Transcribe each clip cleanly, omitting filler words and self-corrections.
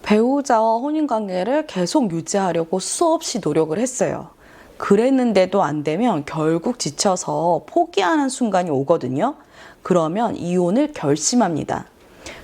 배우자와 혼인관계를 계속 유지하려고 수없이 노력을 했어요. 그랬는데도 안 되면 결국 지쳐서 포기하는 순간이 오거든요. 그러면 이혼을 결심합니다.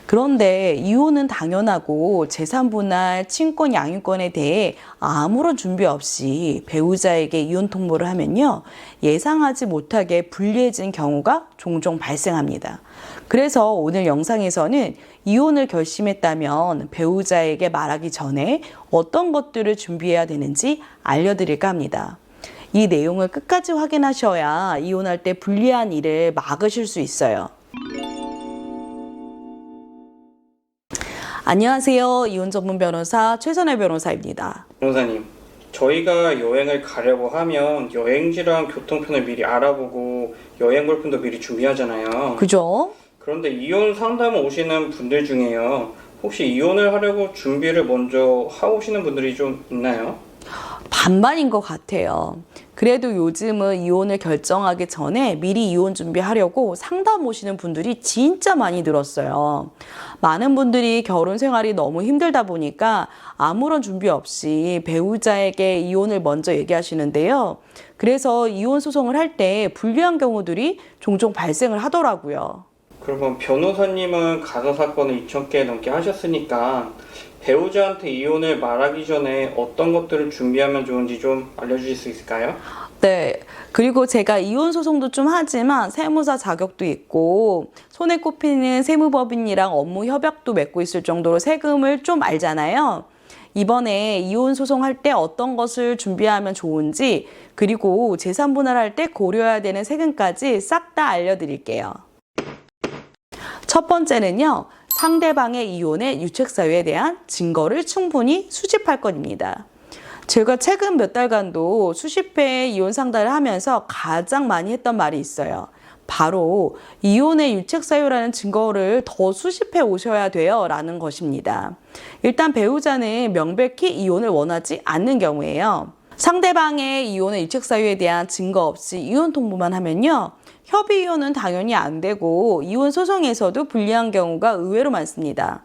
그런데 이혼은 당연하고 재산분할, 친권 양육권에 대해 아무런 준비 없이 배우자에게 이혼 통보를 하면요, 예상하지 못하게 불리해진 경우가 종종 발생합니다. 그래서 오늘 영상에서는 이혼을 결심했다면 배우자에게 말하기 전에 어떤 것들을 준비해야 되는지 알려드릴까 합니다. 이 내용을 끝까지 확인하셔야 이혼할 때 불리한 일을 막으실 수 있어요. 안녕하세요. 이혼 전문 변호사 최선혜 변호사입니다. 변호사님, 저희가 여행을 가려고 하면 여행지랑 교통편을 미리 알아보고 여행 물품도 미리 준비하잖아요. 그죠? 그런데 이혼 상담 오시는 분들 중에요, 혹시 이혼을 하려고 준비를 먼저 하고 오시는 분들이 좀 있나요? 반반인 것 같아요. 그래도 요즘은 이혼을 결정하기 전에 미리 이혼 준비하려고 상담 오시는 분들이 진짜 많이 늘었어요. 많은 분들이 결혼 생활이 너무 힘들다 보니까 아무런 준비 없이 배우자에게 이혼을 먼저 얘기하시는데요. 그래서 이혼 소송을 할 때 불리한 경우들이 종종 발생을 하더라고요. 그러면 변호사님은 가사 사건을 2,000개 넘게 하셨으니까 배우자한테 이혼을 말하기 전에 어떤 것들을 준비하면 좋은지 좀 알려주실 수 있을까요? 네. 그리고 제가 이혼 소송도 좀 하지만 세무사 자격도 있고 손에 꼽히는 세무법인이랑 업무 협약도 맺고 있을 정도로 세금을 좀 알잖아요. 이번에 이혼 소송할 때 어떤 것을 준비하면 좋은지, 그리고 재산 분할할 때 고려해야 되는 세금까지 싹 다 알려드릴게요. 첫 번째는요, 상대방의 이혼의 유책 사유에 대한 증거를 충분히 수집할 것입니다. 제가 최근 몇 달간도 수십 회의 이혼 상담을 하면서 가장 많이 했던 말이 있어요. 바로 이혼의 유책 사유라는 증거를 더 수집해 오셔야 돼요 라는 것입니다. 일단 배우자는 명백히 이혼을 원하지 않는 경우에요, 상대방의 이혼의 유책 사유에 대한 증거 없이 이혼 통보만 하면요, 협의 이혼은 당연히 안 되고 이혼 소송에서도 불리한 경우가 의외로 많습니다.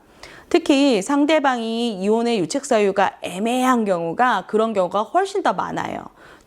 특히 상대방이 이혼의 유책 사유가 애매한 경우가, 그런 경우가 훨씬 더 많아요.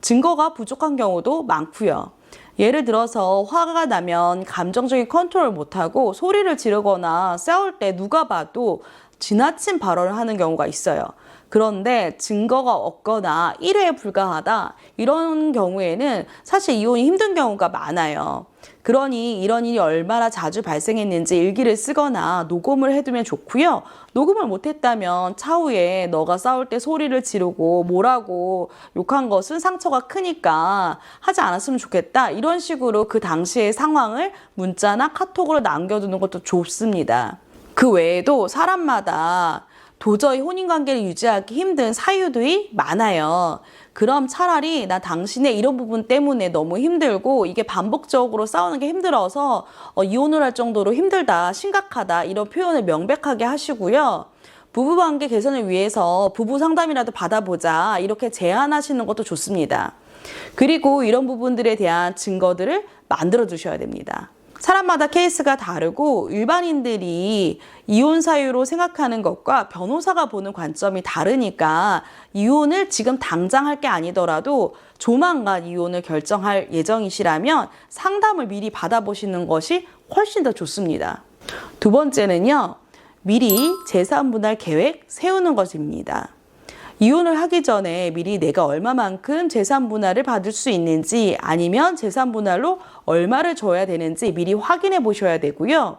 증거가 부족한 경우도 많고요. 예를 들어서 화가 나면 감정적인 컨트롤을 못하고 소리를 지르거나 싸울 때 누가 봐도 지나친 발언을 하는 경우가 있어요. 그런데 증거가 없거나 일회에 불과하다, 이런 경우에는 사실 이혼이 힘든 경우가 많아요. 그러니 이런 일이 얼마나 자주 발생했는지 일기를 쓰거나 녹음을 해두면 좋고요. 녹음을 못했다면 차후에 너가 싸울 때 소리를 지르고 뭐라고 욕한 것은 상처가 크니까 하지 않았으면 좋겠다, 이런 식으로 그 당시의 상황을 문자나 카톡으로 남겨두는 것도 좋습니다. 그 외에도 사람마다 도저히 혼인관계를 유지하기 힘든 사유들이 많아요. 그럼 차라리 나 당신의 이런 부분 때문에 너무 힘들고 이게 반복적으로 싸우는 게 힘들어서 이혼을 할 정도로 힘들다, 심각하다, 이런 표현을 명백하게 하시고요. 부부관계 개선을 위해서 부부 상담이라도 받아보자, 이렇게 제안하시는 것도 좋습니다. 그리고 이런 부분들에 대한 증거들을 만들어 두셔야 됩니다. 사람마다 케이스가 다르고 일반인들이 이혼 사유로 생각하는 것과 변호사가 보는 관점이 다르니까 이혼을 지금 당장 할 게 아니더라도 조만간 이혼을 결정할 예정이시라면 상담을 미리 받아보시는 것이 훨씬 더 좋습니다. 두 번째는요, 미리 재산 분할 계획 세우는 것입니다. 이혼을 하기 전에 미리 내가 얼마만큼 재산 분할을 받을 수 있는지, 아니면 재산 분할로 얼마를 줘야 되는지 미리 확인해 보셔야 되고요.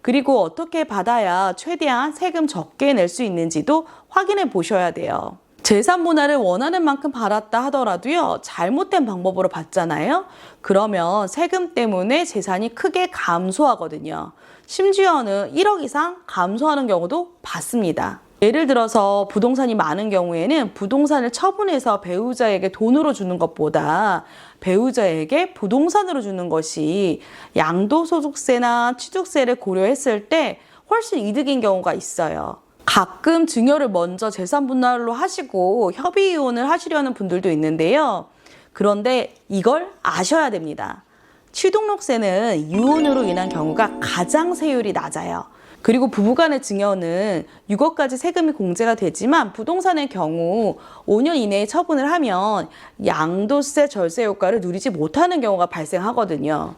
그리고 어떻게 받아야 최대한 세금 적게 낼 수 있는지도 확인해 보셔야 돼요. 재산 분할을 원하는 만큼 받았다 하더라도요, 잘못된 방법으로 받잖아요. 그러면 세금 때문에 재산이 크게 감소하거든요. 심지어는 1억 이상 감소하는 경우도 봤습니다. 예를 들어서 부동산이 많은 경우에는 부동산을 처분해서 배우자에게 돈으로 주는 것보다 배우자에게 부동산으로 주는 것이 양도소득세나 취득세를 고려했을 때 훨씬 이득인 경우가 있어요. 가끔 증여를 먼저 재산 분할로 하시고 협의 이혼을 하시려는 분들도 있는데요. 그런데 이걸 아셔야 됩니다. 취등록세는 이혼으로 인한 경우가 가장 세율이 낮아요. 그리고 부부간의 증여는 6억까지 세금이 공제가 되지만 부동산의 경우 5년 이내에 처분을 하면 양도세 절세 효과를 누리지 못하는 경우가 발생하거든요.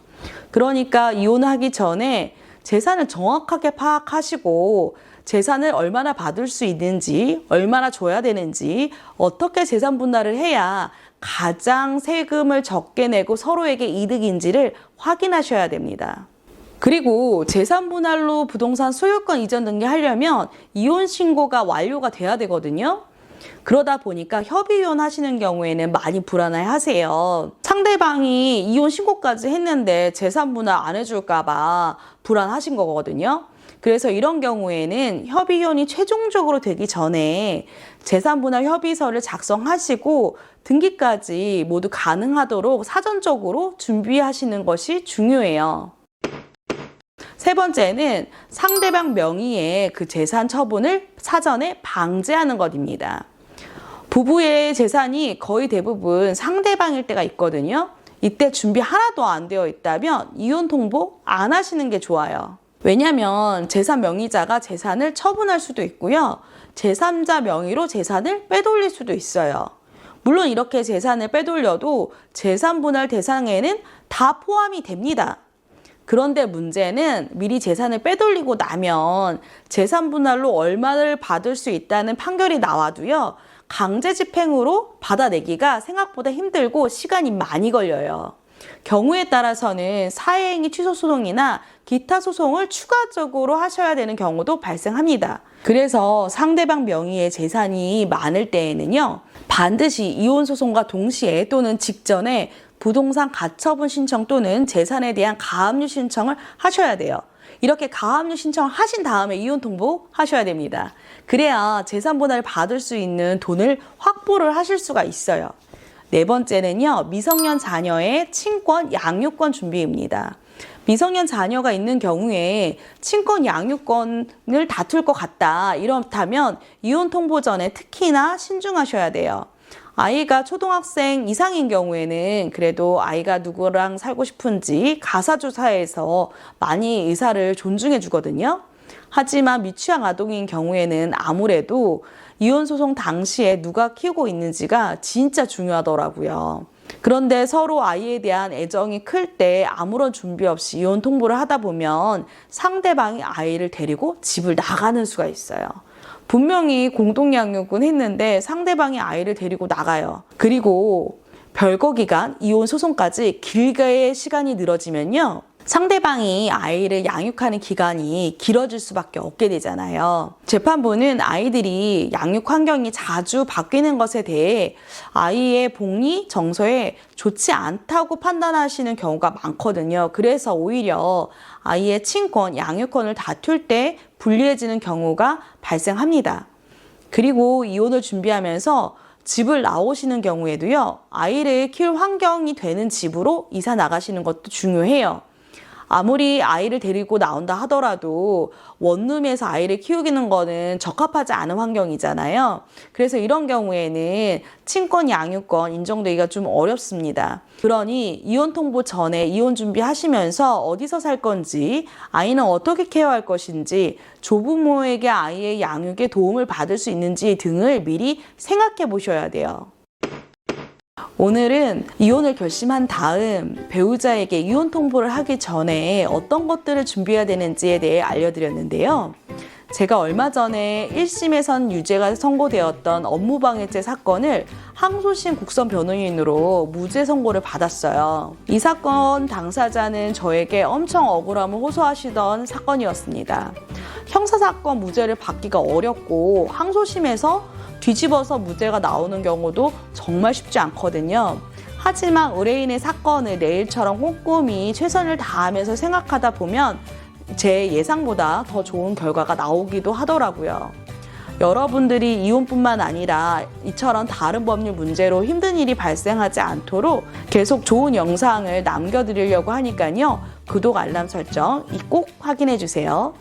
그러니까 이혼을 하기 전에 재산을 정확하게 파악하시고 재산을 얼마나 받을 수 있는지, 얼마나 줘야 되는지, 어떻게 재산 분할을 해야 가장 세금을 적게 내고 서로에게 이득인지를 확인하셔야 됩니다. 그리고 재산 분할로 부동산 소유권 이전 등기 하려면 이혼 신고가 완료가 돼야 되거든요. 그러다 보니까 협의 이혼 하시는 경우에는 많이 불안해 하세요. 상대방이 이혼 신고까지 했는데 재산 분할 안 해줄까 봐 불안하신 거거든요. 그래서 이런 경우에는 협의 이혼이 최종적으로 되기 전에 재산 분할 협의서를 작성하시고 등기까지 모두 가능하도록 사전적으로 준비하시는 것이 중요해요. 세 번째는 상대방 명의의 그 재산 처분을 사전에 방지하는 것입니다. 부부의 재산이 거의 대부분 상대방일 때가 있거든요. 이때 준비 하나도 안 되어 있다면 이혼 통보 안 하시는 게 좋아요. 왜냐하면 재산 명의자가 재산을 처분할 수도 있고요. 제3자 명의로 재산을 빼돌릴 수도 있어요. 물론 이렇게 재산을 빼돌려도 재산 분할 대상에는 다 포함이 됩니다. 그런데 문제는 미리 재산을 빼돌리고 나면 재산 분할로 얼마를 받을 수 있다는 판결이 나와도요. 강제 집행으로 받아내기가 생각보다 힘들고 시간이 많이 걸려요. 경우에 따라서는 사회행위 취소 소송이나 기타 소송을 추가적으로 하셔야 되는 경우도 발생합니다. 그래서 상대방 명의의 재산이 많을 때에는요. 반드시 이혼 소송과 동시에 또는 직전에 부동산 가처분 신청 또는 재산에 대한 가압류 신청을 하셔야 돼요. 이렇게 가압류 신청을 하신 다음에 이혼 통보 하셔야 됩니다. 그래야 재산 분할을 받을 수 있는 돈을 확보를 하실 수가 있어요. 네 번째는요, 미성년 자녀의 친권 양육권 준비입니다. 미성년 자녀가 있는 경우에 친권 양육권을 다툴 것 같다. 이렇다면 이혼 통보 전에 특히나 신중하셔야 돼요. 아이가 초등학생 이상인 경우에는 그래도 아이가 누구랑 살고 싶은지 가사조사에서 많이 의사를 존중해 주거든요. 하지만 미취학 아동인 경우에는 아무래도 이혼 소송 당시에 누가 키우고 있는지가 진짜 중요하더라고요. 그런데 서로 아이에 대한 애정이 클 때 아무런 준비 없이 이혼 통보를 하다 보면 상대방이 아이를 데리고 집을 나가는 수가 있어요. 분명히 공동양육은 했는데 상대방이 아이를 데리고 나가요. 그리고 별거 기간, 이혼 소송까지 길게 시간이 늘어지면요. 상대방이 아이를 양육하는 기간이 길어질 수밖에 없게 되잖아요. 재판부는 아이들이 양육 환경이 자주 바뀌는 것에 대해 아이의 복리 정서에 좋지 않다고 판단하시는 경우가 많거든요. 그래서 오히려 아이의 친권, 양육권을 다툴 때 불리해지는 경우가 발생합니다. 그리고 이혼을 준비하면서 집을 나오시는 경우에도요, 아이를 키울 환경이 되는 집으로 이사 나가시는 것도 중요해요. 아무리 아이를 데리고 나온다 하더라도 원룸에서 아이를 키우기는 거는 적합하지 않은 환경이잖아요. 그래서 이런 경우에는 친권 양육권 인정되기가 좀 어렵습니다. 그러니 이혼 통보 전에 이혼 준비하시면서 어디서 살 건지, 아이는 어떻게 케어할 것인지, 조부모에게 아이의 양육에 도움을 받을 수 있는지 등을 미리 생각해 보셔야 돼요. 오늘은 이혼을 결심한 다음 배우자에게 이혼 통보를 하기 전에 어떤 것들을 준비해야 되는지에 대해 알려드렸는데요. 제가 얼마 전에 1심에선 유죄가 선고되었던 업무방해죄 사건을 항소심 국선 변호인으로 무죄 선고를 받았어요. 이 사건 당사자는 저에게 엄청 억울함을 호소하시던 사건이었습니다. 형사사건 무죄를 받기가 어렵고 항소심에서 뒤집어서 무죄가 나오는 경우도 정말 쉽지 않거든요. 하지만 의뢰인의 사건을 내일처럼 꼼꼼히 최선을 다하면서 생각하다 보면 제 예상보다 더 좋은 결과가 나오기도 하더라고요. 여러분들이 이혼뿐만 아니라 이처럼 다른 법률 문제로 힘든 일이 발생하지 않도록 계속 좋은 영상을 남겨드리려고 하니까요. 구독, 알람 설정 꼭 확인해 주세요.